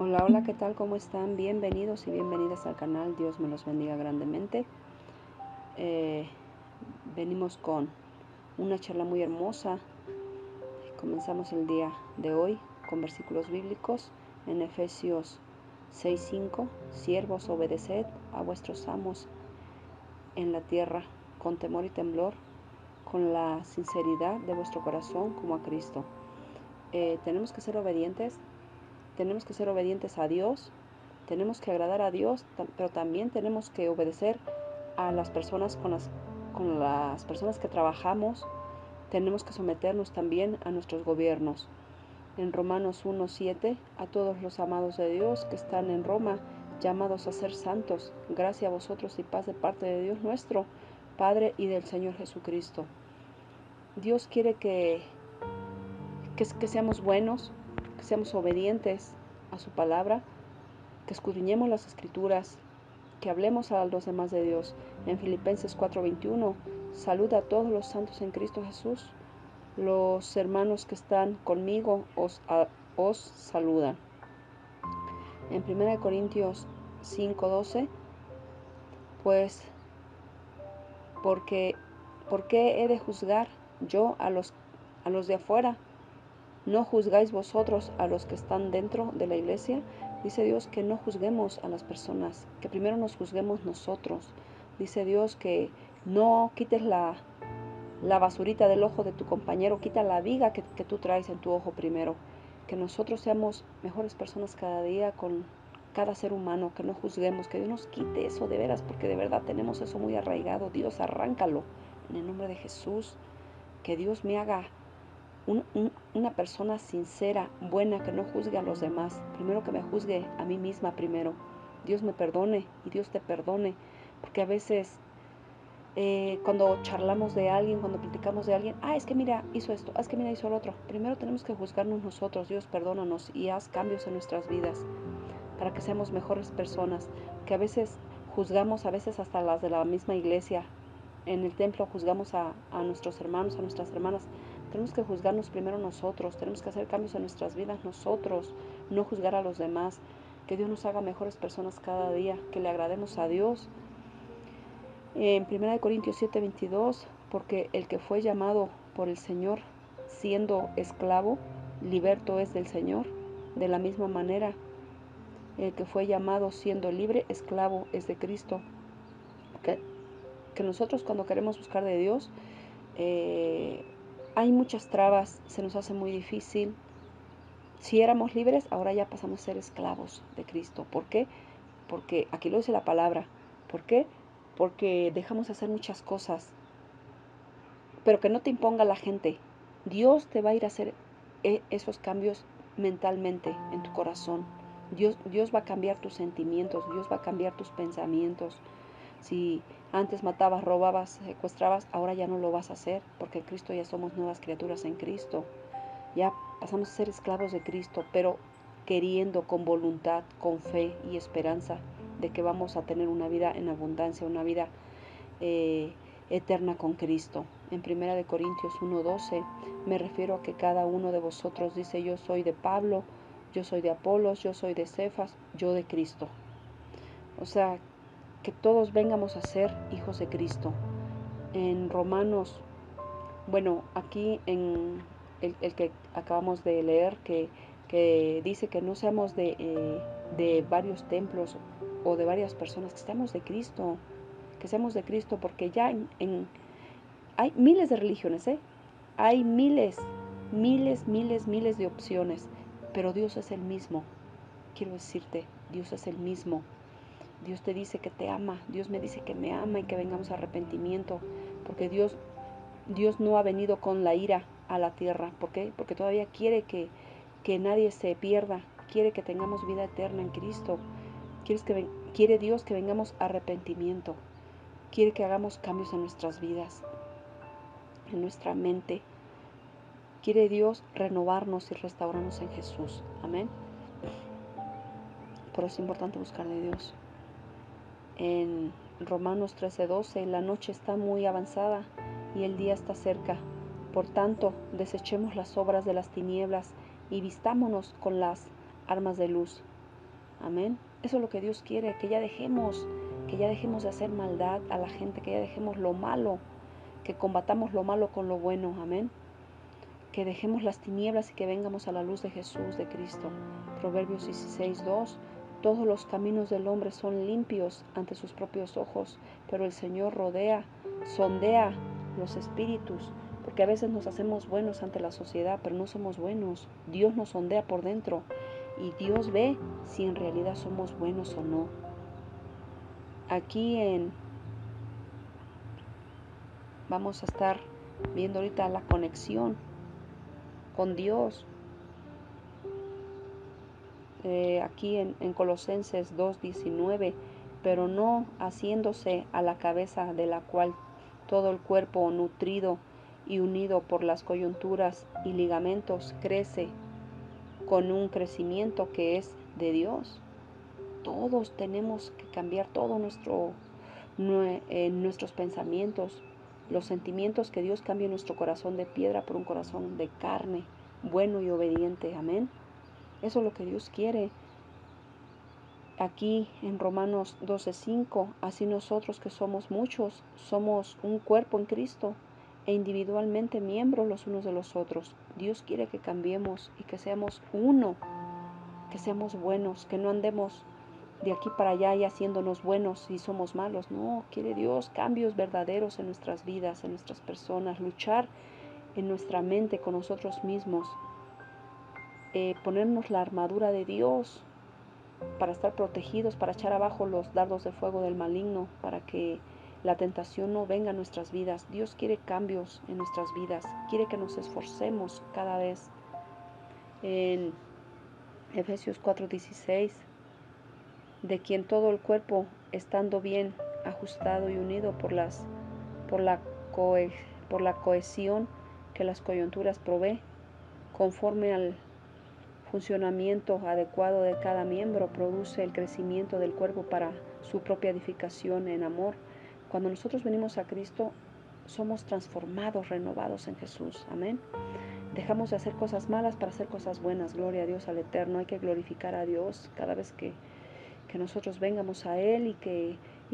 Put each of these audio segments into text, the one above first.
Hola, hola, ¿qué tal? ¿Cómo están? Bienvenidos y bienvenidas al canal. Dios me los bendiga grandemente. Eh, Venimos con una charla muy hermosa. Comenzamos el día de hoy con versículos bíblicos en Efesios 6:5. Siervos, obedeced a vuestros amos en la tierra con temor y temblor, con la sinceridad de vuestro corazón como a Cristo. Tenemos que ser obedientes. Tenemos que ser obedientes a Dios. Tenemos que agradar a Dios, pero también tenemos que obedecer a las personas con las personas que trabajamos. Tenemos que someternos también a nuestros gobiernos. En Romanos 1:7, a todos los amados de Dios que están en Roma, llamados a ser santos, gracia a vosotros y paz de parte de Dios nuestro, Padre y del Señor Jesucristo. Dios quiere que seamos buenos, que seamos obedientes a su palabra, que escudriñemos las escrituras, que hablemos a los demás de Dios. En Filipenses 4:21, saluda a todos los santos en Cristo Jesús. Los hermanos que están conmigo os saludan. En 1 Corintios 5:12, pues, porque, ¿por qué he de juzgar yo a los de afuera? ¿No juzgáis vosotros a los que están dentro de la iglesia? Dice Dios que no juzguemos a las personas, que primero nos juzguemos nosotros. Dice Dios que no quites la basurita del ojo de tu compañero, quita la viga que tú traes en tu ojo primero. Que nosotros seamos mejores personas cada día con cada ser humano, que no juzguemos, que Dios nos quite eso de veras, porque de verdad tenemos eso muy arraigado. Dios, arráncalo en el nombre de Jesús. Que Dios me haga una persona sincera, buena, que no juzgue a los demás. Primero que me juzgue a mí misma primero. Dios me perdone y Dios te perdone. Porque a veces cuando charlamos de alguien, cuando platicamos de alguien, es que mira, hizo esto, es que mira, hizo lo otro. Primero tenemos que juzgarnos nosotros. Dios, perdónanos y haz cambios en nuestras vidas para que seamos mejores personas. Que a veces juzgamos, a veces hasta las de la misma iglesia. En el templo juzgamos a nuestros hermanos, a nuestras hermanas. Tenemos que juzgarnos primero nosotros, tenemos que hacer cambios en nuestras vidas nosotros, no juzgar a los demás. Que Dios nos haga mejores personas cada día, que le agrademos a Dios. En 1 Corintios 7:22, porque el que fue llamado por el Señor siendo esclavo, liberto es del Señor. De la misma manera, el que fue llamado siendo libre, esclavo es de Cristo. Que, que nosotros cuando queremos buscar de Dios, hay muchas trabas, se nos hace muy difícil. Si éramos libres, ahora ya pasamos a ser esclavos de Cristo. ¿Por qué? Porque aquí lo dice la palabra. ¿Por qué? Porque dejamos hacer muchas cosas, pero que no te imponga la gente. Dios te va a ir a hacer esos cambios mentalmente en tu corazón. Dios va a cambiar tus sentimientos, Dios va a cambiar tus pensamientos. Si antes matabas, robabas, secuestrabas, ahora ya no lo vas a hacer, porque en Cristo ya somos nuevas criaturas en Cristo. Ya pasamos a ser esclavos de Cristo, pero queriendo, con voluntad, con fe y esperanza de que vamos a tener una vida en abundancia, una vida eterna con Cristo. En 1 Corintios 1:12 me refiero a que cada uno de vosotros dice: yo soy de Pablo, yo soy de Apolos, yo soy de Cefas, yo de Cristo. O sea, que todos vengamos a ser hijos de Cristo. En Romanos, bueno, aquí en el que acabamos de leer, que dice que no seamos de varios templos o de varias personas, que seamos de Cristo, que seamos de Cristo, porque ya hay miles de religiones, ¿eh? Hay miles de opciones, pero Dios es el mismo. Quiero decirte, Dios es el mismo. Dios te dice que te ama, Dios me dice que me ama y que vengamos a arrepentimiento, porque Dios no ha venido con la ira a la tierra. ¿Por qué? Porque todavía quiere que nadie se pierda, quiere que tengamos vida eterna en Cristo. Quiere Dios que vengamos a arrepentimiento, quiere que hagamos cambios en nuestras vidas, en nuestra mente. Quiere Dios renovarnos y restaurarnos en Jesús. Amén. Por eso es importante buscar de Dios. En Romanos 13:12, la noche está muy avanzada y el día está cerca. Por tanto, desechemos las obras de las tinieblas y vistámonos con las armas de luz. Amén. Eso es lo que Dios quiere, que ya dejemos de hacer maldad a la gente, que ya dejemos lo malo, que combatamos lo malo con lo bueno. Amén. Que dejemos las tinieblas y que vengamos a la luz de Jesús, de Cristo. Proverbios 16:2. Todos los caminos del hombre son limpios ante sus propios ojos, pero el Señor sondea los espíritus, porque a veces nos hacemos buenos ante la sociedad, pero no somos buenos. Dios nos sondea por dentro y Dios ve si en realidad somos buenos o no. Vamos a estar viendo ahorita la conexión con Dios. Aquí en Colosenses 2:19, pero no haciéndose a la cabeza, de la cual todo el cuerpo nutrido y unido por las coyunturas y ligamentos crece con un crecimiento que es de Dios. Todos tenemos que cambiar todo nuestros pensamientos, los sentimientos, que Dios cambie nuestro corazón de piedra por un corazón de carne, bueno y obediente. Amén. Eso es lo que Dios quiere. Aquí en Romanos 12:5, así nosotros que somos muchos, somos un cuerpo en Cristo e individualmente miembros los unos de los otros. Dios quiere que cambiemos y que seamos uno, que seamos buenos, que no andemos de aquí para allá y haciéndonos buenos y somos malos. No, quiere Dios cambios verdaderos en nuestras vidas, en nuestras personas, luchar en nuestra mente con nosotros mismos, ponernos la armadura de Dios para estar protegidos, para echar abajo los dardos de fuego del maligno, para que la tentación no venga a nuestras vidas. Dios quiere cambios en nuestras vidas, quiere que nos esforcemos cada vez. En Efesios 4:16, de quien todo el cuerpo, estando bien ajustado y unido por la, por la cohesión que las coyunturas provee, conforme al funcionamiento adecuado de cada miembro, produce el crecimiento del cuerpo para su propia edificación en amor. Cuando nosotros venimos a Cristo, somos transformados, renovados en Jesús. Amén. Dejamos de hacer cosas malas para hacer cosas buenas. Gloria a Dios, al Eterno. Hay que glorificar a Dios cada vez que nosotros vengamos a Él y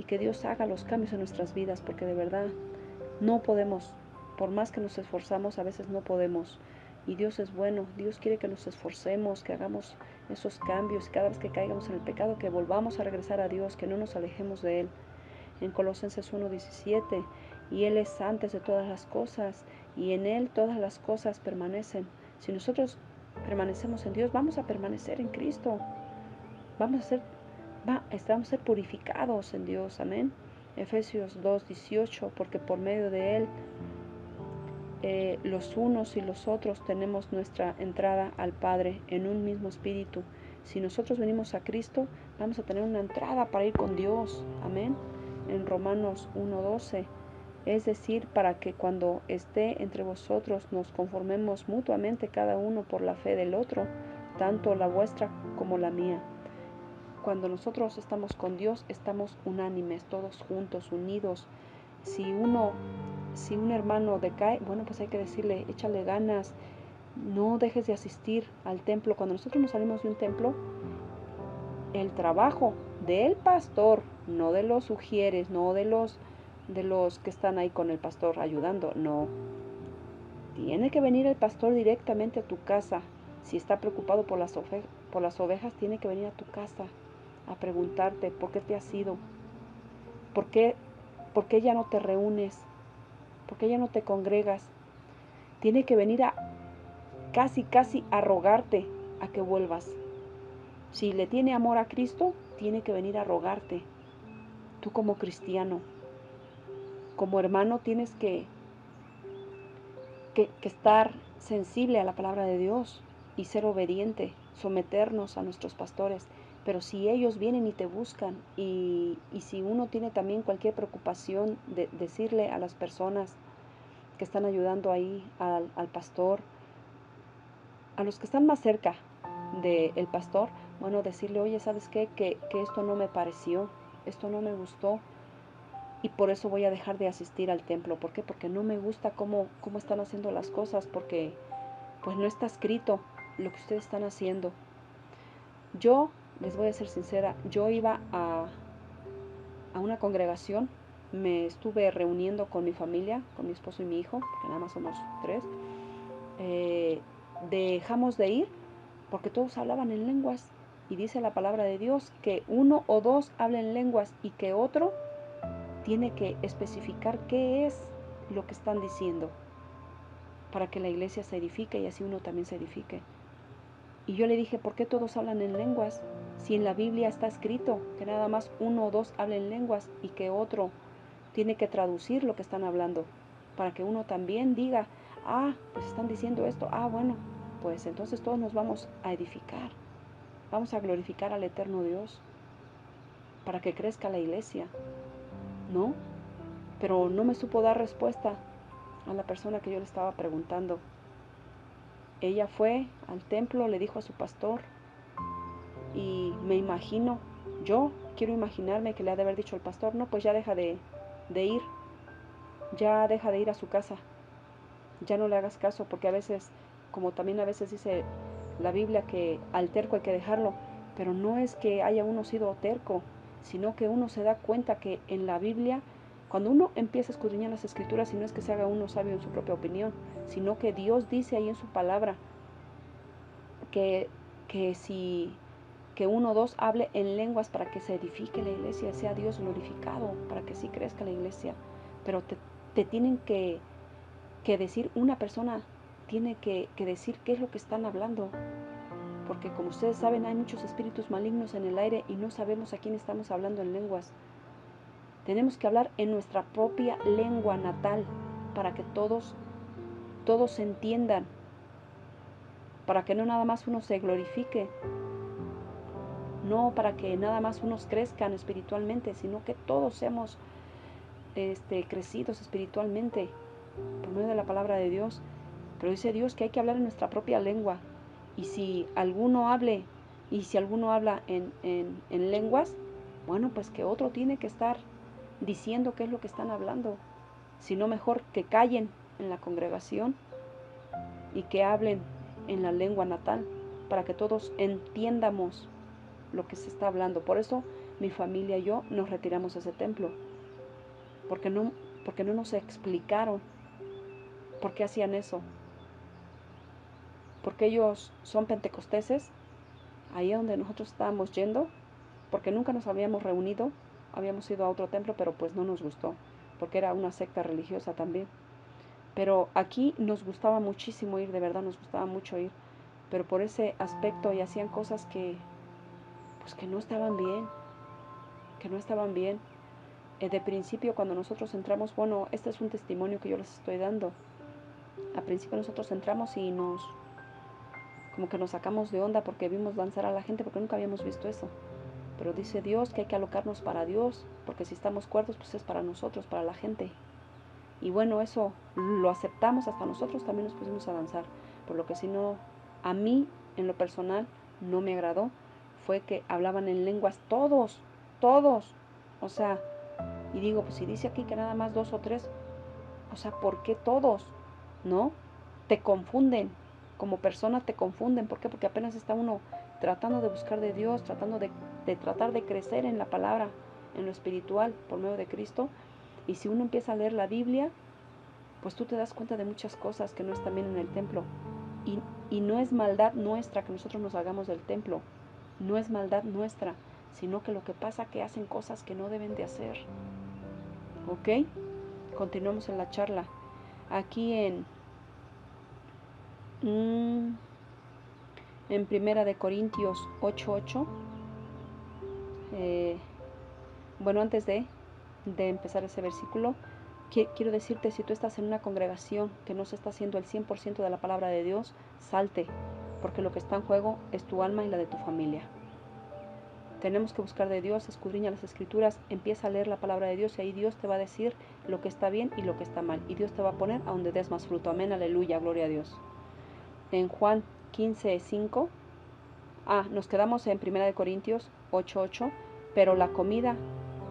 que Dios haga los cambios en nuestras vidas, porque de verdad no podemos, por más que nos esforzamos, a veces no podemos. Y Dios es bueno, Dios quiere que nos esforcemos, que hagamos esos cambios, cada vez que caigamos en el pecado, que volvamos a regresar a Dios, que no nos alejemos de Él. En Colosenses 1:17, y Él es antes de todas las cosas, y en Él todas las cosas permanecen. Si nosotros permanecemos en Dios, vamos a permanecer en Cristo. Vamos a ser purificados en Dios. Amén. Efesios 2:18, porque por medio de Él, los unos y los otros tenemos nuestra entrada al Padre en un mismo espíritu. Si nosotros venimos a Cristo, vamos a tener una entrada para ir con Dios. Amén. En Romanos 1:12, es decir, para que cuando esté entre vosotros nos conformemos mutuamente cada uno por la fe del otro, tanto la vuestra como la mía. Cuando nosotros estamos con Dios, estamos unánimes, todos juntos, unidos. Si un hermano decae, bueno, pues hay que decirle, échale ganas, no dejes de asistir al templo. Cuando nosotros nos salimos de un templo, el trabajo del pastor, no de los sugieres, no de los que están ahí con el pastor ayudando, no. Tiene que venir el pastor directamente a tu casa. Si está preocupado por las ovejas, tiene que venir a tu casa a preguntarte por qué te has ido, por qué ya no te reúnes, por qué ya no te congregas. Tiene que venir a casi a rogarte a que vuelvas. Si le tiene amor a Cristo, tiene que venir a rogarte. Tú como cristiano, como hermano, tienes que estar sensible a la palabra de Dios y ser obediente, someternos a nuestros pastores. Pero si ellos vienen y te buscan y si uno tiene también cualquier preocupación, de decirle a las personas que están ayudando ahí al pastor, a los que están más cerca del pastor, bueno, decirle, oye, ¿sabes qué? Que esto no me pareció, esto no me gustó y por eso voy a dejar de asistir al templo. ¿Por qué? Porque no me gusta cómo están haciendo las cosas, porque pues no está escrito lo que ustedes están haciendo. Yo les voy a ser sincera, yo iba a una congregación, me estuve reuniendo con mi familia, con mi esposo y mi hijo, porque nada más somos 3. Dejamos de ir porque todos hablaban en lenguas. Y dice la palabra de Dios que 1 o 2 hablen lenguas y que otro tiene que especificar qué es lo que están diciendo para que la iglesia se edifique y así uno también se edifique. Y yo le dije, ¿por qué todos hablan en lenguas? Si en la Biblia está escrito que nada más 1 o 2 hablen lenguas y que otro tiene que traducir lo que están hablando, para que uno también diga, pues están diciendo esto, bueno, pues entonces todos nos vamos a edificar, vamos a glorificar al eterno Dios, para que crezca la iglesia, ¿no? Pero no me supo dar respuesta a la persona que yo le estaba preguntando. Ella fue al templo, le dijo a su pastor, y me imagino, yo quiero imaginarme que le ha de haber dicho al pastor, no, pues ya deja de ir, ya deja de ir a su casa, ya no le hagas caso, porque a veces, como también a veces dice la Biblia, que al terco hay que dejarlo, pero no es que haya uno sido terco, sino que uno se da cuenta que en la Biblia, cuando uno empieza a escudriñar las escrituras, y no es que se haga uno sabio en su propia opinión, sino que Dios dice ahí en su palabra que, que 1 o 2 hable en lenguas para que se edifique la iglesia, sea Dios glorificado, para que sí crezca la iglesia. Pero te tienen que decir, una persona tiene que decir qué es lo que están hablando. Porque como ustedes saben, hay muchos espíritus malignos en el aire y no sabemos a quién estamos hablando en lenguas. Tenemos que hablar en nuestra propia lengua natal para que todos se entiendan, para que no nada más uno se glorifique, no para que nada más unos crezcan espiritualmente, sino que todos seamos crecidos espiritualmente por medio de la palabra de Dios. Pero dice Dios que hay que hablar en nuestra propia lengua. Y si alguno habla en lenguas, bueno, pues que otro tiene que estar diciendo qué es lo que están hablando. Si no, mejor que callen en la congregación y que hablen en la lengua natal, para que todos entiendamos lo que se está hablando. Por eso mi familia y yo nos retiramos de ese templo, porque no nos explicaron por qué hacían eso. Porque ellos son pentecosteses, ahí donde nosotros estábamos yendo, porque nunca nos habíamos reunido, habíamos ido a otro templo, pero pues no nos gustó, porque era una secta religiosa también. Pero aquí nos gustaba muchísimo ir, de verdad nos gustaba mucho ir, pero por ese aspecto, y hacían cosas que, pues que no estaban bien, que no estaban bien. De principio, cuando nosotros entramos, bueno, este es un testimonio que yo les estoy dando. Al principio nosotros entramos y como que nos sacamos de onda porque vimos danzar a la gente, porque nunca habíamos visto eso. Pero dice Dios que hay que alocarnos para Dios, porque si estamos cuerdos, pues es para nosotros, para la gente. Y bueno, eso lo aceptamos, hasta nosotros también nos pusimos a danzar. Por lo que si no, a mí, en lo personal, no me agradó, fue que hablaban en lenguas todos, todos. O sea, y digo, pues si dice aquí que nada más 2 o 3, o sea, ¿por qué todos? ¿No? Te confunden, como persona te confunden. ¿Por qué? Porque apenas está uno tratando de buscar de Dios, tratando de tratar de crecer en la palabra, en lo espiritual, por medio de Cristo. Y si uno empieza a leer la Biblia, pues tú te das cuenta de muchas cosas que no están bien en el templo. Y no es maldad nuestra que nosotros nos hagamos del templo, no es maldad nuestra, sino que lo que pasa es que hacen cosas que no deben de hacer. ¿Ok? Continuamos en la charla. Aquí en Primera de Corintios 8:8, bueno, antes de empezar ese versículo, quiero decirte, si tú estás en una congregación que no se está haciendo el 100% de la palabra de Dios, salte, porque lo que está en juego es tu alma y la de tu familia. Tenemos que buscar de Dios, escudriña las escrituras, empieza a leer la palabra de Dios y ahí Dios te va a decir lo que está bien y lo que está mal. Y Dios te va a poner a donde des más fruto. Amén, aleluya, gloria a Dios. En Juan 15:5, nos quedamos en 1 Corintios 8:8, pero la comida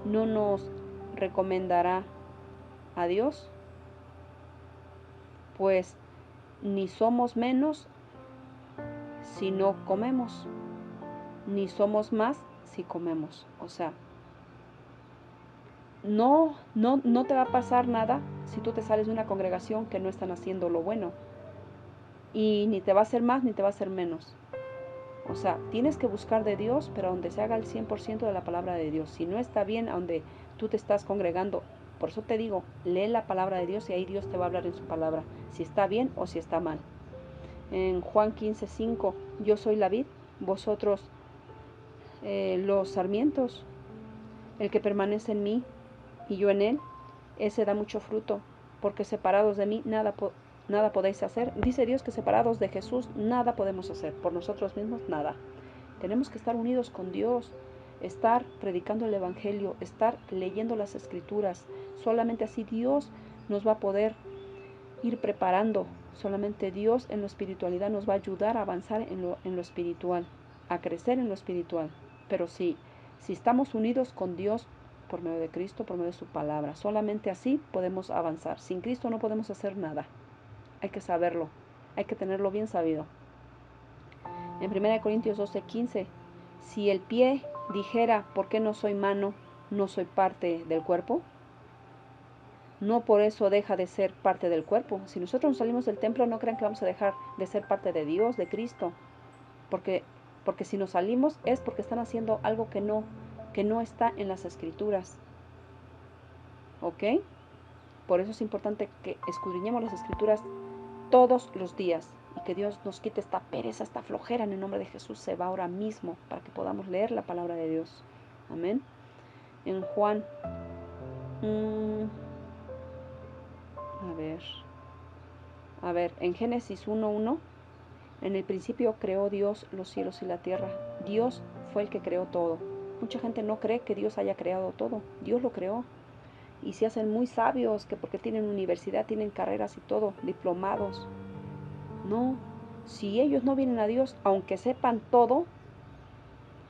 no nos recomendará a Dios, pues ni somos menos si no comemos. ni somos más si comemos. O sea, no te va a pasar nada si tú te sales de una congregación que no están haciendo lo bueno. Y ni te va a hacer más ni te va a hacer menos. O sea, tienes que buscar de Dios, pero donde se haga el 100% de la palabra de Dios. Si no está bien a donde tú te estás congregando, por eso te digo, lee la palabra de Dios y ahí Dios te va a hablar en su palabra, si está bien o si está mal. En Juan 15:5, yo soy la vid, vosotros los sarmientos. El que permanece en mí y yo en él, ese da mucho fruto, porque separados de mí nada podéis hacer. Dice Dios que separados de Jesús nada podemos hacer, por nosotros mismos nada. Tenemos que estar unidos con Dios, estar predicando el Evangelio, estar leyendo las Escrituras. Solamente así Dios nos va a poder ir preparando. Solamente Dios en la espiritualidad nos va a ayudar a avanzar en lo espiritual, a crecer en lo espiritual. Pero si estamos unidos con Dios por medio de Cristo, por medio de su palabra, solamente así podemos avanzar. Sin Cristo no podemos hacer nada. Hay que saberlo, hay que tenerlo bien sabido. En 1 Corintios 12:15, si el pie dijera, ¿por qué no soy mano? No soy parte del cuerpo. No por eso deja de ser parte del cuerpo. Si nosotros nos salimos del templo, no crean que vamos a dejar de ser parte de Dios, de Cristo. Porque si nos salimos es porque están haciendo algo que no está en las Escrituras. ¿Ok? Por eso es importante que escudriñemos las Escrituras todos los días y que Dios nos quite esta pereza, esta flojera en el nombre de Jesús. Se va ahora mismo para que podamos leer la palabra de Dios. Amén. En Juan, a ver, en Génesis 1:1, en el principio creó Dios los cielos y la tierra. Dios fue el que creó todo. Mucha gente no cree que Dios haya creado todo. Dios lo creó. Y se hacen muy sabios que porque tienen universidad, tienen carreras y todo, diplomados. No, si ellos no vienen a Dios, aunque sepan todo,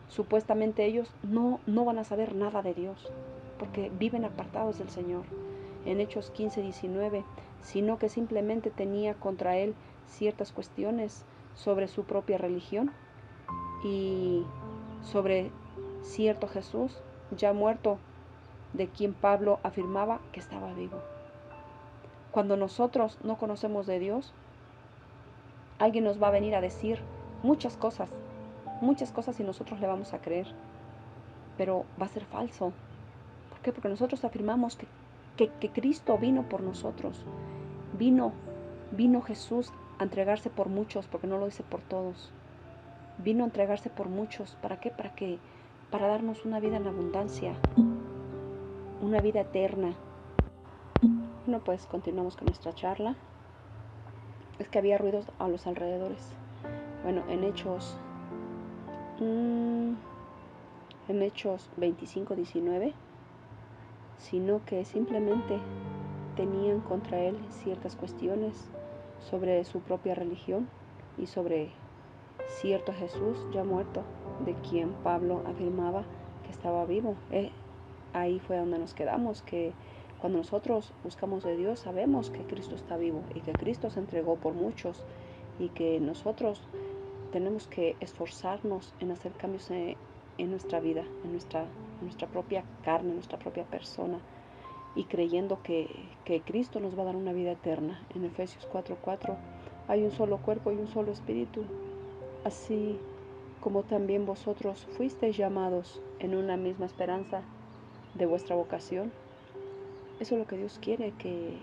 supuestamente ellos no van a saber nada de Dios, porque viven apartados del Señor. En Hechos 15:19, sino que simplemente tenía contra él ciertas cuestiones sobre su propia religión y sobre cierto Jesús ya muerto, de quien Pablo afirmaba que estaba vivo. Cuando nosotros no conocemos de Dios, alguien nos va a venir a decir muchas cosas y nosotros le vamos a creer, pero va a ser falso. ¿Por qué? Porque nosotros afirmamos que Cristo vino por nosotros, vino Jesús a entregarse por muchos, porque no lo dice por todos. Vino a entregarse por muchos. ¿Para qué? Para darnos una vida en abundancia, una vida eterna. Bueno, pues continuamos con nuestra charla. Es que había ruidos a los alrededores. Bueno, en Hechos 25:19, sino que simplemente tenían contra él ciertas cuestiones sobre su propia religión y sobre cierto Jesús ya muerto, de quien Pablo afirmaba que estaba vivo. Ahí fue donde nos quedamos, que cuando nosotros buscamos de Dios sabemos que Cristo está vivo y que Cristo se entregó por muchos y que nosotros tenemos que esforzarnos en hacer cambios en nuestra vida, en nuestra propia carne, en nuestra propia persona, y creyendo que Cristo nos va a dar una vida eterna. En Efesios 4:4 hay un solo cuerpo y un solo espíritu, así como también vosotros fuisteis llamados en una misma esperanza de vuestra vocación. Eso es lo que Dios quiere, que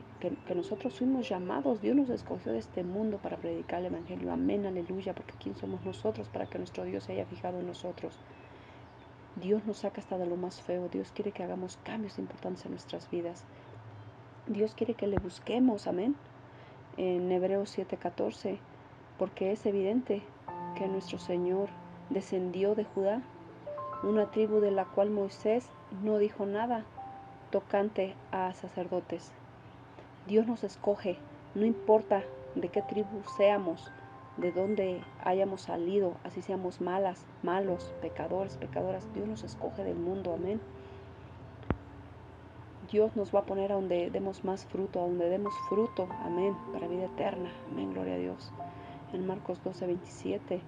nosotros fuimos llamados. Dios nos escogió de este mundo para predicar el Evangelio. Amén, aleluya, porque ¿quién somos nosotros para que nuestro Dios se haya fijado en nosotros? Dios nos saca hasta de lo más feo. Dios quiere que hagamos cambios importantes en nuestras vidas. Dios quiere que le busquemos, amén. En Hebreos 7:14, porque es evidente que nuestro Señor descendió de Judá, una tribu de la cual Moisés no dijo nada tocante a sacerdotes. Dios nos escoge, no importa de qué tribu seamos, de dónde hayamos salido, así seamos malos, pecadores, pecadoras, Dios nos escoge del mundo, amén. Dios nos va a poner a donde demos más fruto, a donde demos fruto, amén, para vida eterna, amén, gloria a Dios. En Marcos 12:27,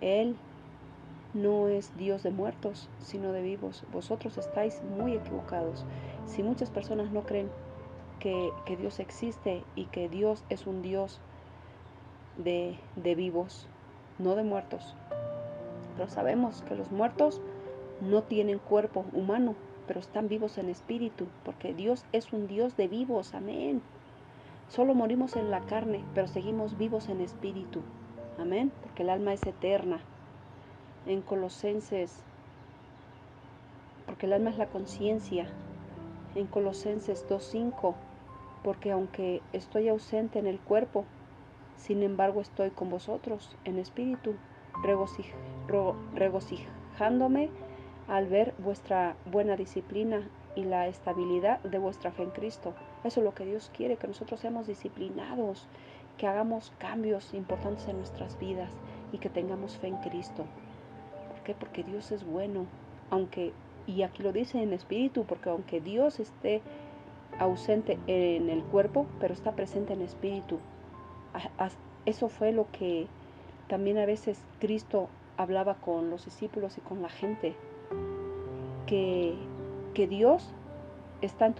Él no es Dios de muertos, sino de vivos. Vosotros estáis muy equivocados. Si muchas personas no creen que Dios existe y que Dios es un Dios de vivos, no de muertos. Pero sabemos que los muertos no tienen cuerpo humano, pero están vivos en espíritu, porque Dios es un Dios de vivos, amén. Solo morimos en la carne, pero seguimos vivos en espíritu, amén, porque el alma es eterna. En Colosenses, porque el alma es la conciencia. En Colosenses 2:5, porque aunque estoy ausente en el cuerpo, sin embargo estoy con vosotros en espíritu, regocijándome al ver vuestra buena disciplina y la estabilidad de vuestra fe en Cristo. Eso es lo que Dios quiere, que nosotros seamos disciplinados, que hagamos cambios importantes en nuestras vidas y que tengamos fe en Cristo. ¿Por qué? Porque Dios es bueno, y aquí lo dice en espíritu, porque aunque Dios esté ausente en el cuerpo, pero está presente en espíritu. Eso fue lo que también a veces Cristo hablaba con los discípulos y con la gente, que Dios está en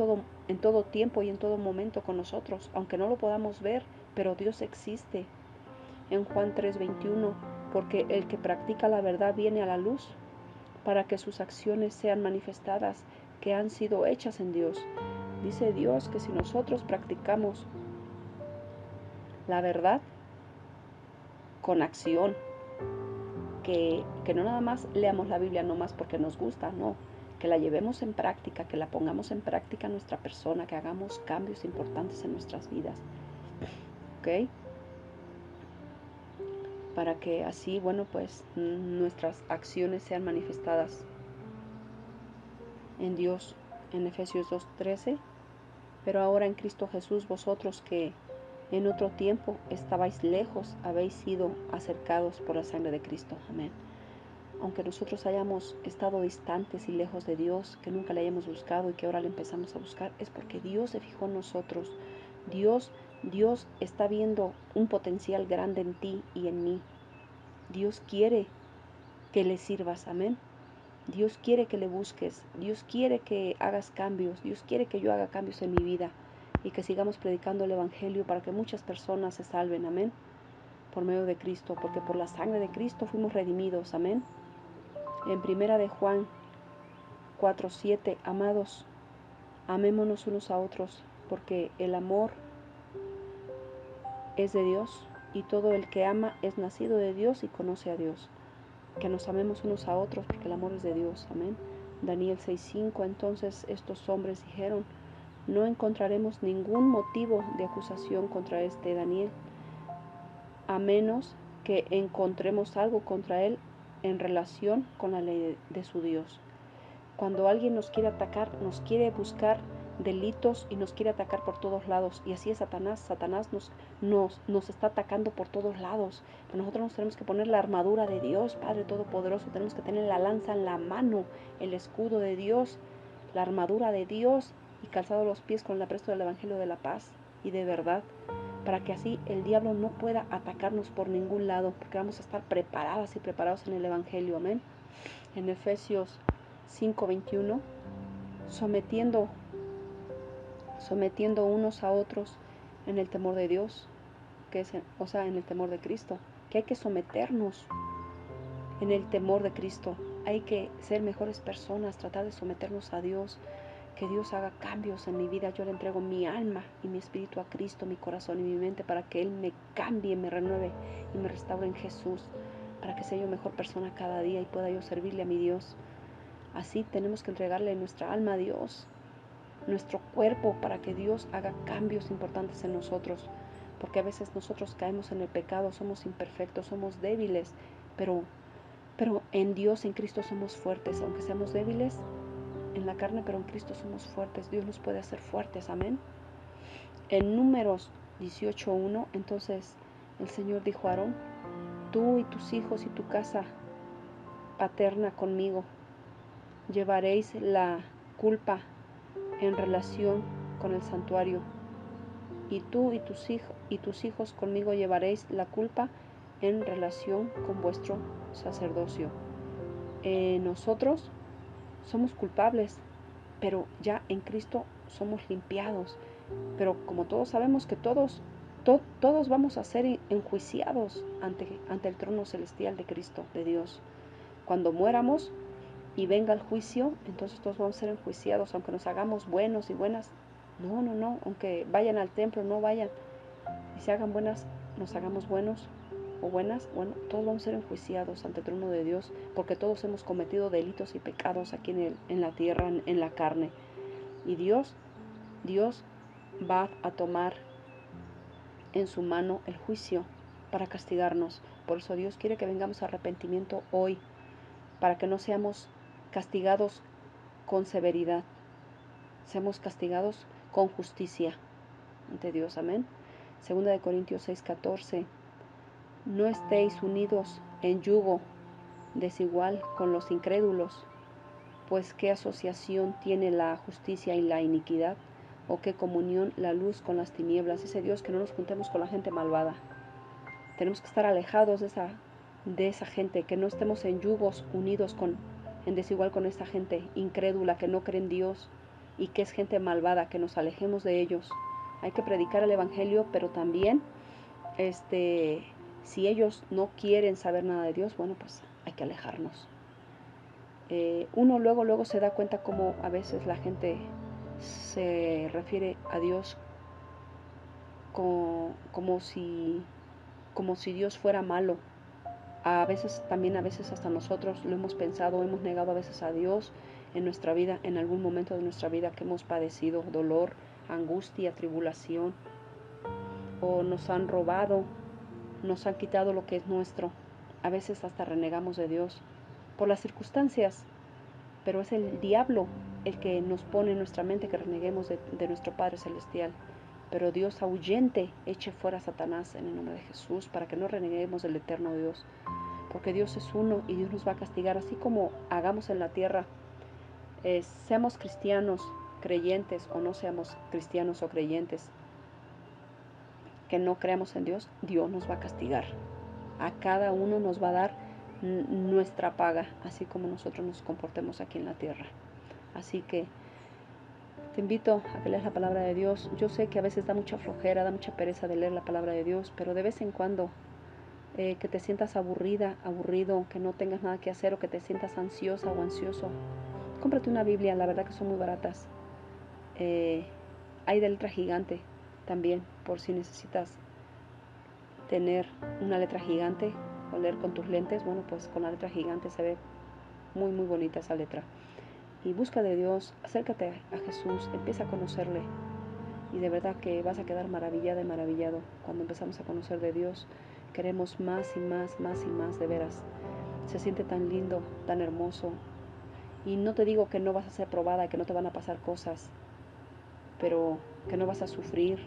todo tiempo y en todo momento con nosotros, aunque no lo podamos ver, pero Dios existe. En Juan 3:21, porque el que practica la verdad viene a la luz, para que sus acciones sean manifestadas, que han sido hechas en Dios. Dice Dios que si nosotros practicamos la verdad con acción, que no nada más leamos la Biblia no más porque nos gusta, no, que la llevemos en práctica, que la pongamos en práctica en nuestra persona, que hagamos cambios importantes en nuestras vidas, ¿ok? Para que así, bueno, pues nuestras acciones sean manifestadas en Dios. En Efesios 2:13, pero ahora en Cristo Jesús, vosotros que en otro tiempo estabais lejos, habéis sido acercados por la sangre de Cristo. Amén. Aunque nosotros hayamos estado distantes y lejos de Dios, que nunca le hayamos buscado y que ahora le empezamos a buscar, es porque Dios se fijó en nosotros. Dios está viendo un potencial grande en ti y en mí. Dios quiere que le sirvas, amén. Dios quiere que le busques, Dios quiere que hagas cambios, Dios quiere que yo haga cambios en mi vida y que sigamos predicando el Evangelio para que muchas personas se salven, amén, por medio de Cristo, porque por la sangre de Cristo fuimos redimidos, amén. En primera de Juan 4:7, amados, amémonos unos a otros, porque el amor es de Dios y todo el que ama es nacido de Dios y conoce a Dios. Que nos amemos unos a otros porque el amor es de Dios, amén. Daniel 6:5, entonces estos hombres dijeron, no encontraremos ningún motivo de acusación contra este Daniel, a menos que encontremos algo contra él en relación con la ley de su Dios. Cuando alguien nos quiere atacar, nos quiere buscar delitos y nos quiere atacar por todos lados. Y así es Satanás. Satanás nos está atacando por todos lados. Pero nosotros nos tenemos que poner la armadura de Dios, Padre Todopoderoso. Tenemos que tener la lanza en la mano, el escudo de Dios, la armadura de Dios y calzado los pies con el apresto del Evangelio de la paz y de verdad. Para que así el diablo no pueda atacarnos por ningún lado. Porque vamos a estar preparadas y preparados en el Evangelio. Amén. En Efesios 5:21, sometiendo unos a otros en el temor de Dios, en el temor de Cristo, que hay que someternos en el temor de Cristo, hay que ser mejores personas, tratar de someternos a Dios, que Dios haga cambios en mi vida. Yo le entrego mi alma y mi espíritu a Cristo, mi corazón y mi mente, para que Él me cambie, me renueve y me restaure en Jesús, para que sea yo mejor persona cada día y pueda yo servirle a mi Dios. Así tenemos que entregarle nuestra alma a Dios, nuestro cuerpo, para que Dios haga cambios importantes en nosotros. Porque a veces nosotros caemos en el pecado, somos imperfectos, somos débiles, pero en Dios, en Cristo somos fuertes. Aunque seamos débiles en la carne, pero en Cristo somos fuertes. Dios nos puede hacer fuertes, amén. En Números 18:1, entonces el Señor dijo a Aarón, tú y tus hijos y tu casa paterna conmigo llevaréis la culpa en relación con el santuario, y tú y tus hijos conmigo llevaréis la culpa en relación con vuestro sacerdocio. nosotros somos culpables, pero ya en Cristo somos limpiados. Pero como todos sabemos que todos vamos a ser enjuiciados ante el trono celestial de Cristo, de Dios. Cuando muéramos y venga el juicio, entonces todos vamos a ser enjuiciados, aunque nos hagamos buenos y buenas. No, aunque vayan al templo, no vayan. Y se hagan buenas, nos hagamos buenos o buenas, bueno, todos vamos a ser enjuiciados ante el trono de Dios, porque todos hemos cometido delitos y pecados aquí en la tierra, en la carne. Y Dios va a tomar en su mano el juicio para castigarnos. Por eso Dios quiere que vengamos a arrepentimiento hoy, para que no seamos castigados con severidad, seamos castigados con justicia ante Dios. Amén. Segunda de Corintios 6:14. No estéis unidos en yugo desigual con los incrédulos, pues qué asociación tiene la justicia y la iniquidad, o qué comunión la luz con las tinieblas. Dice Dios que no nos juntemos con la gente malvada. Tenemos que estar alejados de esa gente, que no estemos en yugos unidos en desigual con esta gente incrédula que no cree en Dios y que es gente malvada, que nos alejemos de ellos. Hay que predicar el evangelio, pero también si ellos no quieren saber nada de Dios, bueno, pues hay que alejarnos. Uno luego se da cuenta cómo a veces la gente se refiere a Dios como si Dios fuera malo. A veces hasta nosotros lo hemos pensado, hemos negado a veces a Dios en nuestra vida, en algún momento de nuestra vida que hemos padecido dolor, angustia, tribulación, o nos han robado, nos han quitado lo que es nuestro. A veces hasta renegamos de Dios por las circunstancias, pero es el diablo el que nos pone en nuestra mente que reneguemos de nuestro Padre Celestial. Pero Dios ahuyente, eche fuera a Satanás en el nombre de Jesús, para que no reneguemos del eterno Dios. Porque Dios es uno y Dios nos va a castigar, así como hagamos en la tierra. Seamos cristianos, creyentes, o no seamos cristianos o creyentes, que no creamos en Dios, Dios nos va a castigar. A cada uno nos va a dar nuestra paga, así como nosotros nos comportemos aquí en la tierra. Así que te invito a que leas la palabra de Dios. Yo sé que a veces da mucha flojera, da mucha pereza de leer la palabra de Dios, pero de vez en cuando que te sientas aburrida, aburrido, que no tengas nada que hacer, o que te sientas ansiosa o ansioso, cómprate una Biblia. La verdad que son muy baratas. Hay de letra gigante también, por si necesitas tener una letra gigante o leer con tus lentes. Bueno, pues con la letra gigante se ve muy bonita esa letra. Y busca de Dios, acércate a Jesús, empieza a conocerle, y de verdad que vas a quedar maravillada y maravillado. Cuando empezamos a conocer de Dios, queremos más y más, de veras. Se siente tan lindo, tan hermoso. Y no te digo que no vas a ser probada, que no te van a pasar cosas, pero que no vas a sufrir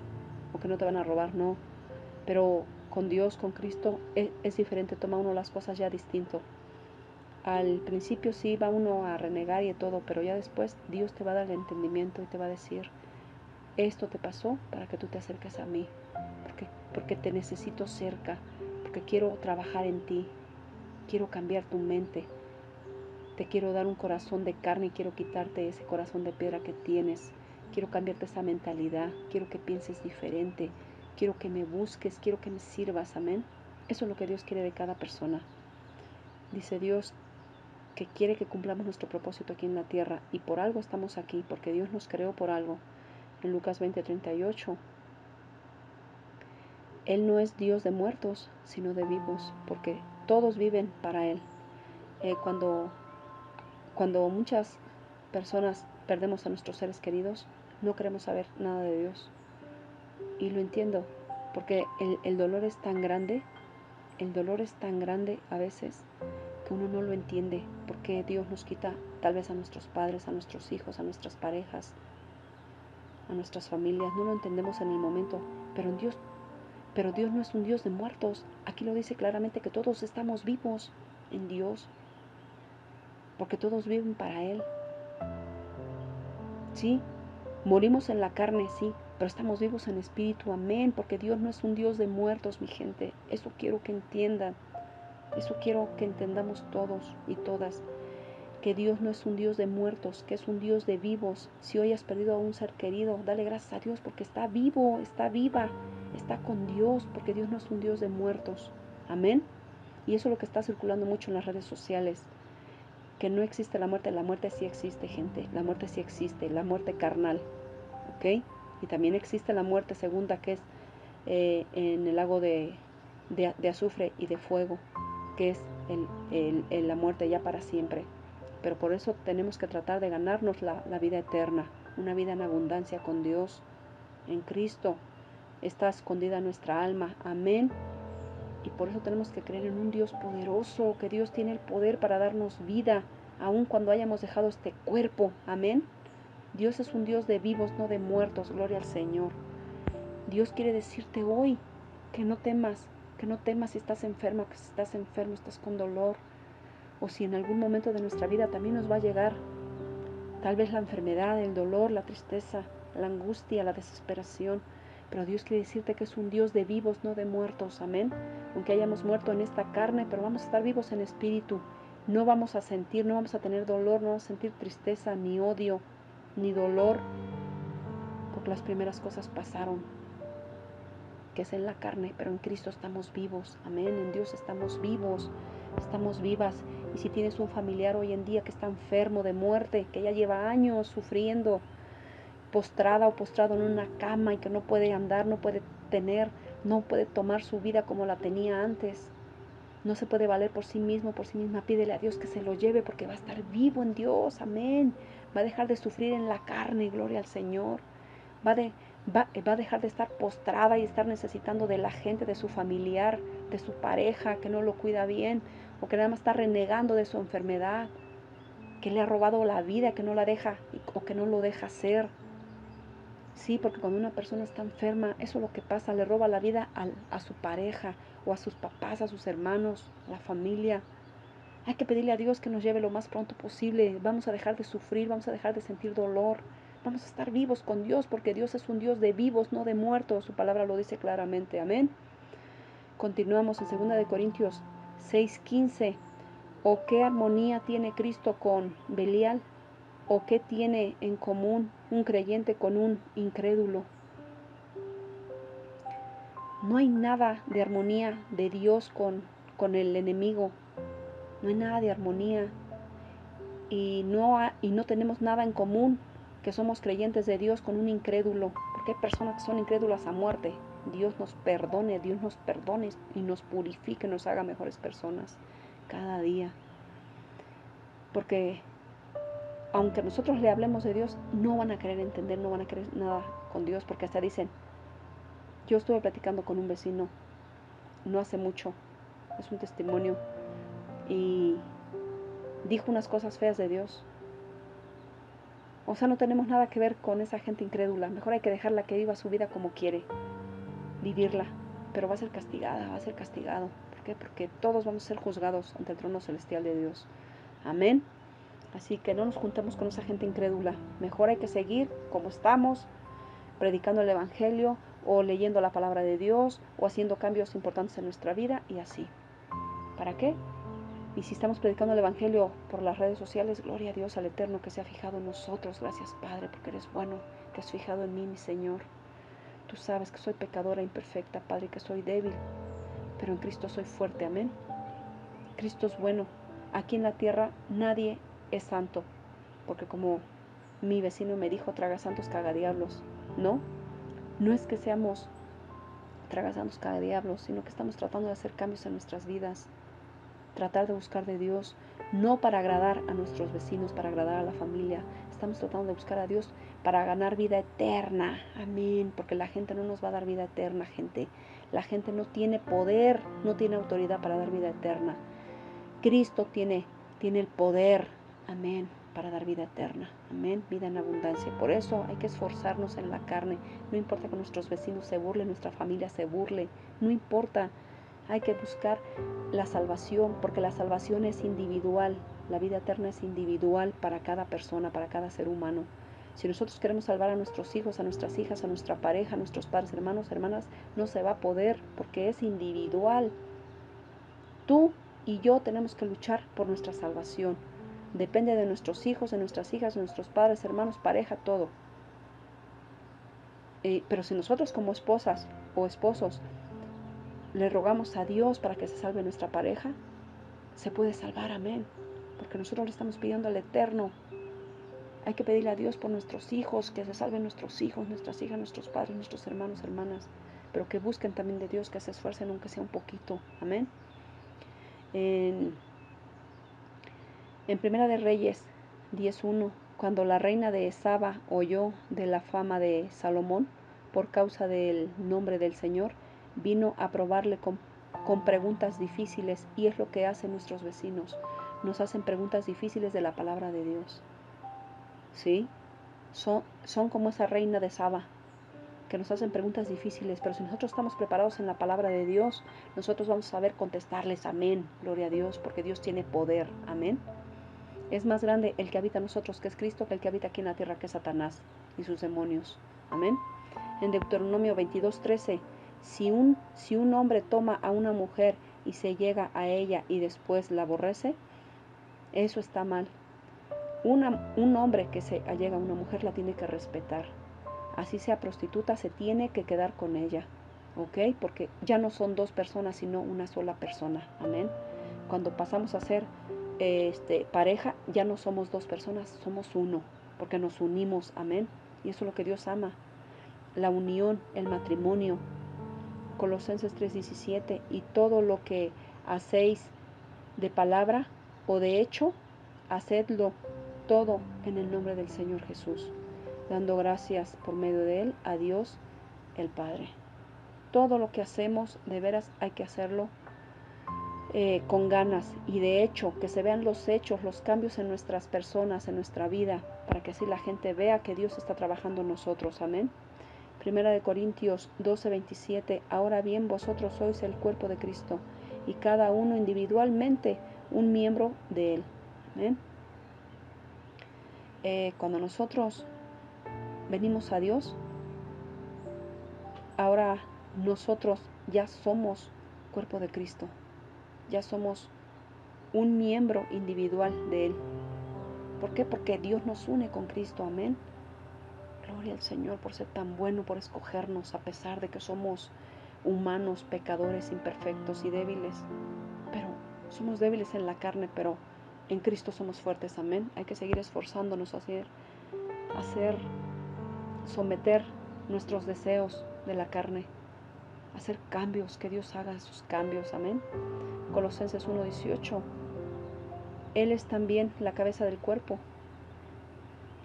o que no te van a robar, no. Pero con Dios, con Cristo, es diferente, toma uno las cosas ya distinto. Al principio sí va uno a renegar y todo, pero ya después Dios te va a dar el entendimiento y te va a decir: esto te pasó para que tú te acerques a mí, porque te necesito cerca, porque quiero trabajar en ti, quiero cambiar tu mente, te quiero dar un corazón de carne y quiero quitarte ese corazón de piedra que tienes, quiero cambiarte esa mentalidad, quiero que pienses diferente, quiero que me busques, quiero que me sirvas. Amén. Eso es lo que Dios quiere de cada persona. Dice Dios que quiere que cumplamos nuestro propósito aquí en la tierra, y por algo estamos aquí, porque Dios nos creó por algo. En Lucas 20:38, Él no es Dios de muertos, sino de vivos, porque todos viven para Él. Cuando muchas personas perdemos a nuestros seres queridos, no queremos saber nada de Dios. Y lo entiendo, porque el dolor es tan grande, a veces, que uno no lo entiende, porque Dios nos quita tal vez a nuestros padres, a nuestros hijos, a nuestras parejas, a nuestras familias. No lo entendemos en el momento, pero Dios no es un Dios de muertos. Aquí lo dice claramente que todos estamos vivos en Dios, porque todos viven para Él. Sí, morimos en la carne, sí, pero estamos vivos en espíritu. Amén, porque Dios no es un Dios de muertos, mi gente. Eso quiero que entiendan. Eso quiero que entendamos todos y todas. que Dios no es un Dios de muertos, que es un Dios de vivos. Si hoy has perdido a un ser querido, dale gracias a Dios porque está vivo, está viva, está con Dios, porque Dios no es un Dios de muertos. Amén. Y eso es lo que está circulando mucho en las redes sociales, que no existe la muerte sí existe, gente, la muerte sí existe, la muerte carnal, ¿ok? Y también existe la muerte segunda, que es en el lago de azufre y de fuego, que es la muerte ya para siempre. Pero por eso tenemos que tratar de ganarnos la vida eterna, una vida en abundancia con Dios. En Cristo está escondida nuestra alma. Amén. Y por eso tenemos que creer en un Dios poderoso, que Dios tiene el poder para darnos vida, aun cuando hayamos dejado este cuerpo. Amén. Dios es un Dios de vivos, no de muertos. Gloria al Señor. Dios quiere decirte hoy que no temas si estás enferma, que si estás enfermo, estás con dolor, o si en algún momento de nuestra vida también nos va a llegar tal vez la enfermedad, el dolor, la tristeza, la angustia, la desesperación. Pero Dios quiere decirte que es un Dios de vivos, no de muertos. Amén. Aunque hayamos muerto en esta carne, pero vamos a estar vivos en espíritu. No vamos a sentir, no vamos a tener dolor, no vamos a sentir tristeza, ni odio, ni dolor, porque las primeras cosas pasaron, que es en la carne, pero en Cristo estamos vivos. Amén. En Dios estamos vivos, estamos vivas. Y si tienes un familiar hoy en día que está enfermo de muerte, que ya lleva años sufriendo, postrada o postrado en una cama y que no puede andar, no puede tomar su vida como la tenía antes, no se puede valer por sí mismo, por sí misma, pídele a Dios que se lo lleve porque va a estar vivo en Dios. Amén. Va a dejar de sufrir en la carne, gloria al Señor. Va a dejar de estar postrada y estar necesitando de la gente, de su familiar, de su pareja que no lo cuida bien, o que nada más está renegando de su enfermedad, que le ha robado la vida, que no la deja o que no lo deja ser. Sí, porque cuando una persona está enferma, eso es lo que pasa, le roba la vida a su pareja o a sus papás, a sus hermanos, a la familia. Hay que pedirle a Dios que nos lleve lo más pronto posible. Vamos a dejar de sufrir, vamos a dejar de sentir dolor. Vamos a estar vivos con Dios, porque Dios es un Dios de vivos, no de muertos. Su palabra lo dice claramente. Amén. Continuamos en 2 Corintios 6:15. ¿O qué armonía tiene Cristo con Belial? ¿O qué tiene en común un creyente con un incrédulo? No hay nada de armonía de Dios con el enemigo. No hay nada de armonía. Y no tenemos nada en común que somos creyentes de Dios con un incrédulo. Porque hay personas que son incrédulas a muerte. Dios nos perdone y nos purifique, nos haga mejores personas cada día. Porque aunque nosotros le hablemos de Dios, no van a querer entender, no van a querer nada con Dios. Porque hasta dicen, yo estuve platicando con un vecino no hace mucho, es un testimonio, y dijo unas cosas feas de Dios. O sea, no tenemos nada que ver con esa gente incrédula. Mejor hay que dejarla que viva su vida como quiere vivirla. Pero va a ser castigada, va a ser castigado. ¿Por qué? Porque todos vamos a ser juzgados ante el trono celestial de Dios. Amén. Así que no nos juntemos con esa gente incrédula. Mejor hay que seguir como estamos, predicando el Evangelio, o leyendo la palabra de Dios, o haciendo cambios importantes en nuestra vida, y así. ¿Para qué? Y si estamos predicando el Evangelio por las redes sociales, gloria a Dios, al Eterno que se ha fijado en nosotros. Gracias, Padre, porque eres bueno. Te has fijado en mí, mi Señor. Tú sabes que soy pecadora imperfecta, Padre, que soy débil, pero en Cristo soy fuerte. Amén. Cristo es bueno. Aquí en la tierra nadie es santo, porque como mi vecino me dijo, traga santos, caga diablos. No, no es que seamos traga santos, caga diablos, sino que estamos tratando de hacer cambios en nuestras vidas. Tratar de buscar de Dios, no para agradar a nuestros vecinos, para agradar a la familia. Estamos tratando de buscar a Dios para ganar vida eterna. Amén. Porque la gente no nos va a dar vida eterna, gente. La gente no tiene poder, no tiene autoridad para dar vida eterna. Cristo tiene el poder. Amén. Para dar vida eterna. Amén. Vida en abundancia. Por eso hay que esforzarnos en la carne. No importa que nuestros vecinos se burlen, nuestra familia se burle. No importa. Hay que buscar la salvación, porque la salvación es individual. La vida eterna es individual para cada persona, para cada ser humano. Si nosotros queremos salvar a nuestros hijos, a nuestras hijas, a nuestra pareja, a nuestros padres, hermanos, hermanas, no se va a poder porque es individual. Tú y yo tenemos que luchar por nuestra salvación. Depende de nuestros hijos, de nuestras hijas, de nuestros padres, hermanos, pareja, todo. Pero si nosotros como esposas o esposos le rogamos a Dios para que se salve nuestra pareja, se puede salvar, amén. Porque nosotros le estamos pidiendo al Eterno. Hay que pedirle a Dios por nuestros hijos, que se salven nuestros hijos, nuestras hijas, nuestros padres, nuestros hermanos, hermanas. Pero que busquen también de Dios, que se esfuercen aunque sea un poquito, amén. En Primera de Reyes 10:1, cuando la reina de Saba oyó de la fama de Salomón por causa del nombre del Señor, vino a probarle con preguntas difíciles, y es lo que hacen nuestros vecinos. Nos hacen preguntas difíciles de la palabra de Dios. ¿Sí? Son como esa reina de Saba, que nos hacen preguntas difíciles, pero si nosotros estamos preparados en la palabra de Dios, nosotros vamos a saber contestarles, amén, gloria a Dios, porque Dios tiene poder, amén. Es más grande el que habita en nosotros, que es Cristo, que el que habita aquí en la tierra, que es Satanás y sus demonios. Amén. En Deuteronomio 22:13, si un hombre toma a una mujer y se llega a ella y después la aborrece, eso está mal. Un hombre que se allega a una mujer la tiene que respetar. Así sea prostituta, se tiene que quedar con ella. ¿Ok? Porque ya no son dos personas, sino una sola persona. Amén. Cuando pasamos a ser pareja, ya no somos dos personas, somos uno, porque nos unimos, amén. Y eso es lo que Dios ama, la unión, el matrimonio. Colosenses 3:17, y todo lo que hacéis de palabra o de hecho, hacedlo todo en el nombre del Señor Jesús, dando gracias por medio de Él a Dios el Padre. Todo lo que hacemos, de veras hay que hacerlo con ganas, y de hecho que se vean los hechos, los cambios en nuestras personas, en nuestra vida, para que así la gente vea que Dios está trabajando en nosotros, amén. Primera de Corintios 12:27, ahora bien vosotros sois el cuerpo de Cristo y cada uno individualmente un miembro de él, amén. Cuando nosotros venimos a Dios, ahora nosotros ya somos cuerpo de Cristo, ya somos un miembro individual de Él. ¿Por qué? Porque Dios nos une con Cristo, amén. Gloria al Señor por ser tan bueno, por escogernos a pesar de que somos humanos, pecadores, imperfectos y débiles. Pero somos débiles en la carne, pero en Cristo somos fuertes, amén. Hay que seguir esforzándonos a someter nuestros deseos de la carne, hacer cambios, que Dios haga sus cambios, amén. Colosenses 1:18, Él es también la cabeza del cuerpo,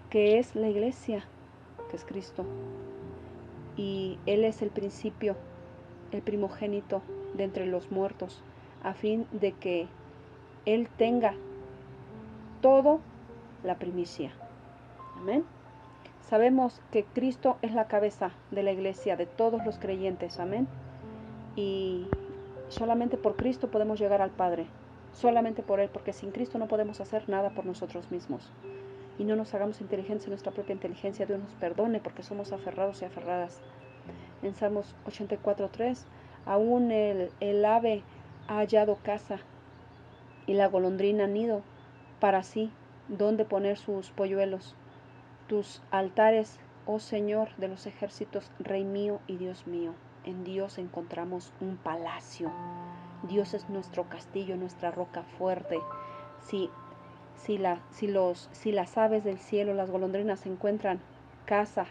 que es la iglesia, que es Cristo. Y Él es el principio, el primogénito de entre los muertos, a fin de que Él tenga todo la primicia. Amén. Sabemos que Cristo es la cabeza de la iglesia, de todos los creyentes. Amén. Y solamente por Cristo podemos llegar al Padre. Solamente por Él, porque sin Cristo no podemos hacer nada por nosotros mismos. Y no nos hagamos inteligencia en nuestra propia inteligencia. Dios nos perdone porque somos aferrados y aferradas. En Salmos 84:3, aún el ave ha hallado casa y la golondrina nido para sí, donde poner sus polluelos. Tus altares, oh Señor de los ejércitos, Rey mío y Dios mío. En Dios encontramos un palacio. Dios es nuestro castillo, nuestra roca fuerte. Si las aves del cielo, las golondrinas, encuentran casa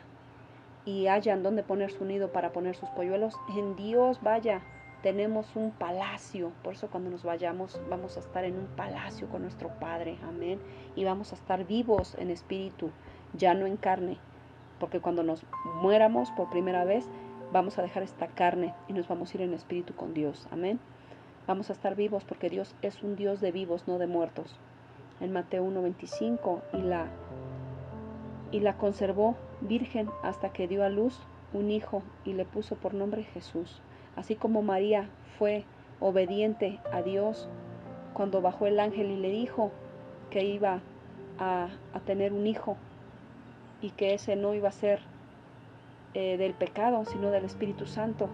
y hallan donde poner su nido para poner sus polluelos, en Dios, vaya, tenemos un palacio. Por eso cuando nos vayamos vamos a estar en un palacio con nuestro Padre, amén. Y vamos a estar vivos en espíritu, ya no en carne, porque cuando nos muéramos por primera vez vamos a dejar esta carne y nos vamos a ir en espíritu con Dios, amén. Vamos a estar vivos porque Dios es un Dios de vivos, no de muertos. En Mateo 1:25, y la conservó virgen hasta que dio a luz un hijo y le puso por nombre Jesús. Así como María fue obediente a Dios cuando bajó el ángel y le dijo que iba a tener un hijo y que ese no iba a ser del pecado, sino del Espíritu Santo.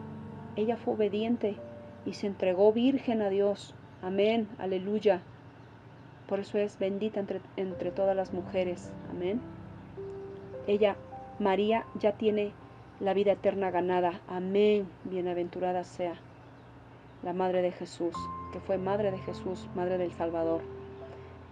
Ella fue obediente y se entregó virgen a Dios. Amén, aleluya. Por eso es bendita entre todas las mujeres. Amén. Ella, María, ya tiene la vida eterna ganada. Amén. Bienaventurada sea la Madre de Jesús, que fue Madre de Jesús, Madre del Salvador.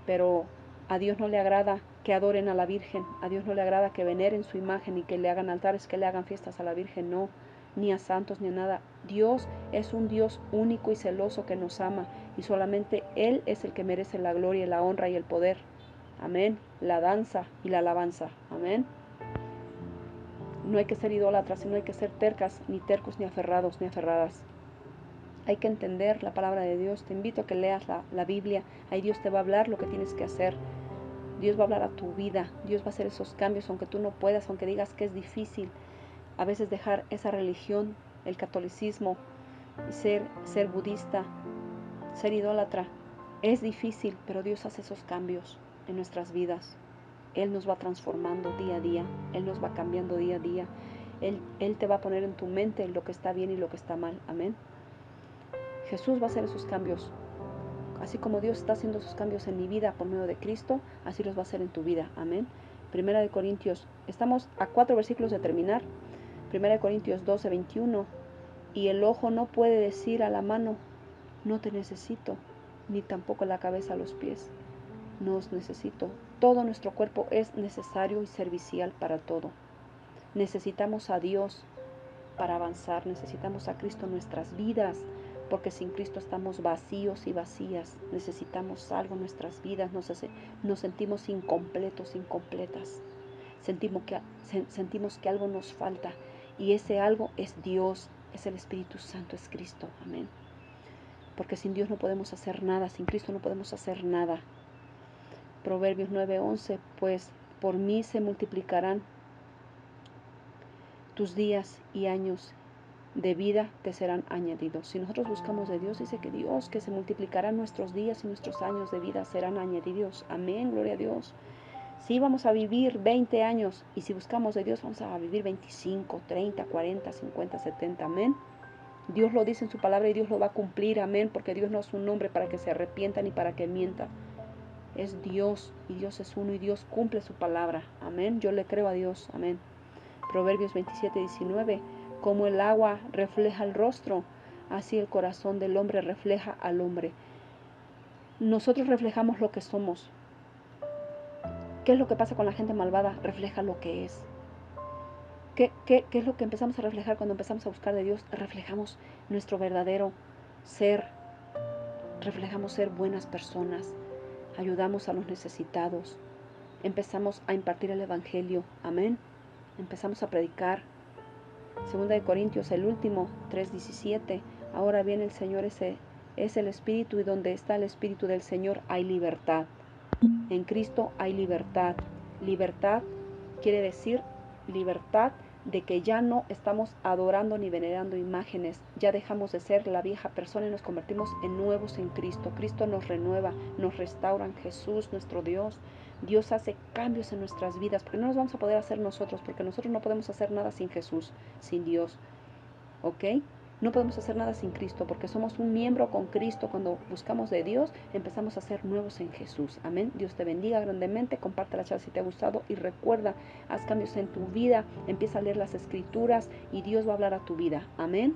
Pero a Dios no le agrada que adoren a la Virgen, a Dios no le agrada que veneren su imagen y que le hagan altares, que le hagan fiestas a la Virgen, no, ni a santos ni a nada. Dios es un Dios único y celoso que nos ama, y solamente Él es el que merece la gloria, la honra y el poder. Amén. La danza y la alabanza. Amén. No hay que ser idólatras, sino hay que ser tercas, ni tercos, ni aferrados, ni aferradas. Hay que entender la palabra de Dios. Te invito a que leas la Biblia. Ahí Dios te va a hablar lo que tienes que hacer. Dios va a hablar a tu vida. Dios va a hacer esos cambios, aunque tú no puedas, aunque digas que es difícil. A veces dejar esa religión, el catolicismo, y ser budista, ser idólatra, es difícil, pero Dios hace esos cambios en nuestras vidas. Él nos va transformando día a día. Él nos va cambiando día a día. Él te va a poner en tu mente lo que está bien y lo que está mal. Amén. Jesús va a hacer esos cambios. Así como Dios está haciendo esos cambios en mi vida por medio de Cristo, así los va a hacer en tu vida. Amén. Primera de Corintios, estamos a 4 versículos de terminar. Primera de Corintios 12, 21. Y el ojo no puede decir a la mano, no te necesito, ni tampoco la cabeza a los pies, no os necesito. Todo nuestro cuerpo es necesario y servicial para todo. Necesitamos a Dios para avanzar, necesitamos a Cristo en nuestras vidas, porque sin Cristo estamos vacíos y vacías. Necesitamos algo en nuestras vidas, nos sentimos incompletos, incompletas. Sentimos que algo nos falta, y ese algo es Dios, es el Espíritu Santo, es Cristo. Amén. Porque sin Dios no podemos hacer nada, sin Cristo no podemos hacer nada. Proverbios 9:11, pues por mí se multiplicarán tus días y años de vida te serán añadidos. Si nosotros buscamos de Dios, dice que Dios, que se multiplicarán nuestros días y nuestros años de vida serán añadidos. Amén, gloria a Dios. Si vamos a vivir 20 años, y si buscamos de Dios vamos a vivir 25, 30, 40, 50, 70. Amén. Dios lo dice en su palabra y Dios lo va a cumplir. Amén, porque Dios no es un hombre para que se arrepienta ni para que mienta. Es Dios, y Dios es uno, y Dios cumple su palabra. Amén. Yo le creo a Dios. Amén. Proverbios 27:19. Como el agua refleja el rostro, así el corazón del hombre refleja al hombre. Nosotros reflejamos lo que somos. ¿Qué es lo que pasa con la gente malvada? Refleja lo que es. ¿Qué es lo que empezamos a reflejar cuando empezamos a buscar de Dios? Reflejamos nuestro verdadero ser. Reflejamos ser buenas personas. Ayudamos a los necesitados. Empezamos a impartir el Evangelio. Amén. Empezamos a predicar. Segunda de Corintios, el último, 3:17. Ahora bien, el Señor es el Espíritu, y donde está el Espíritu del Señor hay libertad. En Cristo hay libertad. Libertad quiere decir libertad de que ya no estamos adorando ni venerando imágenes. Ya dejamos de ser la vieja persona y nos convertimos en nuevos en Cristo. Cristo nos renueva, nos restaura en Jesús, nuestro Dios. Dios hace cambios en nuestras vidas, porque no nos vamos a poder hacer nosotros, porque nosotros no podemos hacer nada sin Jesús, sin Dios. ¿Ok? No podemos hacer nada sin Cristo, porque somos un miembro con Cristo. Cuando buscamos de Dios, empezamos a ser nuevos en Jesús. Amén. Dios te bendiga grandemente. Comparte la charla si te ha gustado, y recuerda, haz cambios en tu vida. Empieza a leer las Escrituras y Dios va a hablar a tu vida. Amén.